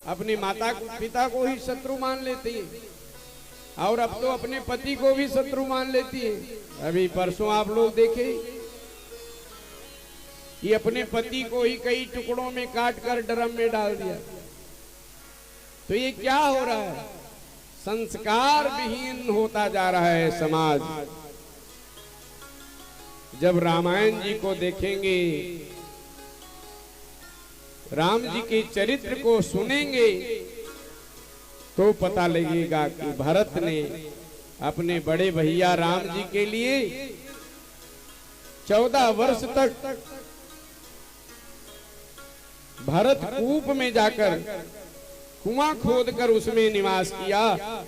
अपनी माता पिता को ही शत्रु मान लेती है और अब तो अपने पति को भी शत्रु मान लेती है। अभी परसों आप लोग देखे कि अपने पति को ही कई टुकड़ों में काट कर ड्रम में डाल दिया। तो ये क्या हो रहा है? संस्कार विहीन होता जा रहा है समाज। जब रामायण जी को देखेंगे, राम जी के चरित्र को सुनेंगे तो पता लगेगा कि भरत ने अपने बड़े भैया राम जी के लिए 14 वर्ष तक भरत कूप में जाकर कुआं खोदकर उसमें निवास किया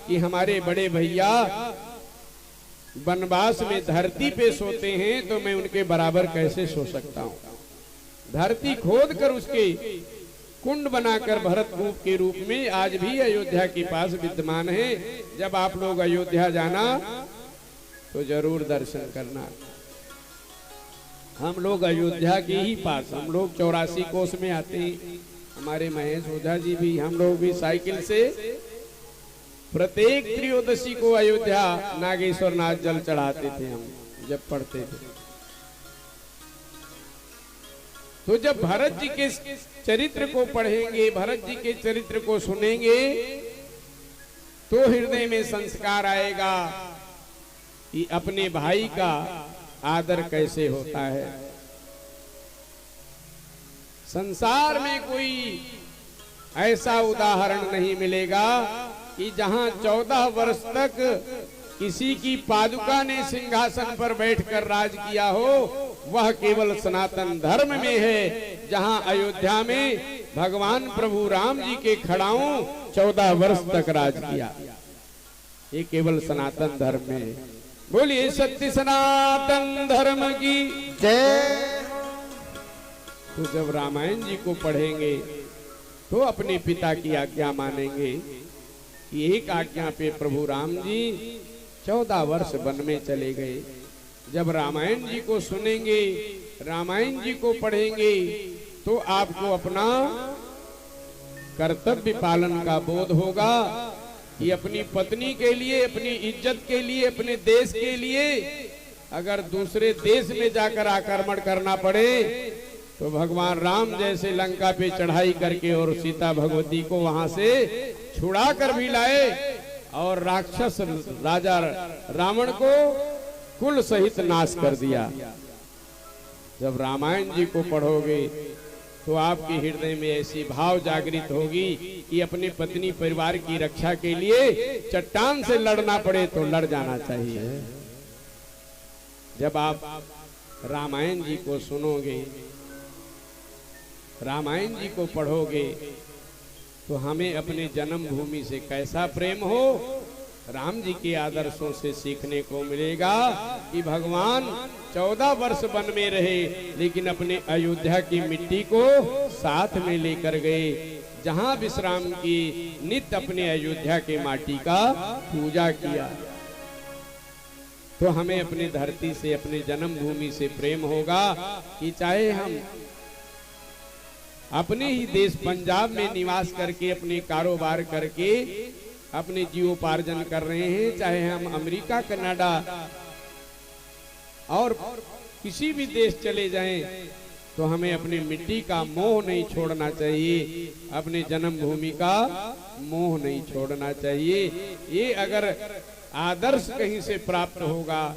कि हमारे बड़े भैया वनवास में धरती पे सोते हैं तो मैं उनके बराबर कैसे सो सकता हूं। धरती खोदकर उसके कुंड बनाकर भरत कूप के रूप में आज भी अयोध्या के पास विद्यमान है। जब आप लोग अयोध्या जाना तो जरूर दर्शन करना। हम लोग अयोध्या के ही पास, हम लोग 84 कोस में आते हैं। हमारे महेश ओझा जी भी, हम लोग भी साइकिल से प्रत्येक त्रयोदशी को अयोध्या नागेश्वर नाथ जल चढ़ाते थे हम जब पढ़ते थे। तो जब भरत जी के चरित्र को पढ़ेंगे, भरत जी के चरित्र को सुनेंगे तो हृदय में संस्कार आएगा कि अपने भाई का आदर कैसे होता है। संसार में कोई ऐसा उदाहरण नहीं मिलेगा कि जहां 14 वर्ष तक किसी की पादुका ने सिंहासन पर बैठकर राज किया हो, वह केवल सनातन धर्म में है। जहां अयोध्या में भगवान प्रभु राम जी के खड़ाओं 14 वर्ष तक राज किया, ये केवल सनातन धर्म में है। बोलिए सत्य सनातन धर्म की जय। तो जब रामायण जी को पढ़ेंगे तो अपने पिता की आज्ञा मानेंगे कि एक आज्ञा पे प्रभु राम जी 14 वर्ष वन में चले गए। जब रामायण जी को सुनेंगे, रामायण जी को पढ़ेंगे तो आपको अपना कर्तव्य पालन का बोध होगा कि अपनी पत्नी के लिए, अपनी इज्जत के लिए, अपने देश के लिए अगर दूसरे देश में जाकर आक्रमण करना पड़े तो भगवान राम जैसे लंका पे चढ़ाई करके और सीता भगवती को वहां से छुड़ा कर भी लाए और राक्षस राजा रावण को कुल सहित नाश कर दिया। जब रामायण जी को पढ़ोगे तो आपके हृदय में ऐसी भाव जागृत होगी कि अपनी पत्नी परिवार की रक्षा के लिए चट्टान से लड़ना पड़े तो लड़ जाना चाहिए। जब आप रामायण जी को सुनोगे, रामायण जी को पढ़ोगे तो हमें अपने जन्मभूमि से कैसा प्रेम हो, राम जी के आदर्शों से सीखने को मिलेगा कि भगवान 14 वर्ष वन में रहे लेकिन अपने अयोध्या की मिट्टी को साथ में लेकर गए, जहां विश्राम की नित्य अपने अयोध्या के माटी का पूजा किया। तो हमें अपनी धरती से, अपने जन्मभूमि से प्रेम होगा कि चाहे हम अपने ही देश पंजाब में निवास करके अपने कारोबार करके अपने जीवोपार्जन कर रहे हैं, चाहे हम अमेरिका, कनाडा और किसी भी देश चले जाएं, तो हमें अपनी मिट्टी का मोह नहीं छोड़ना चाहिए, अपने जन्मभूमि का मोह नहीं छोड़ना चाहिए। ये अगर आदर्श कहीं से प्राप्त होगा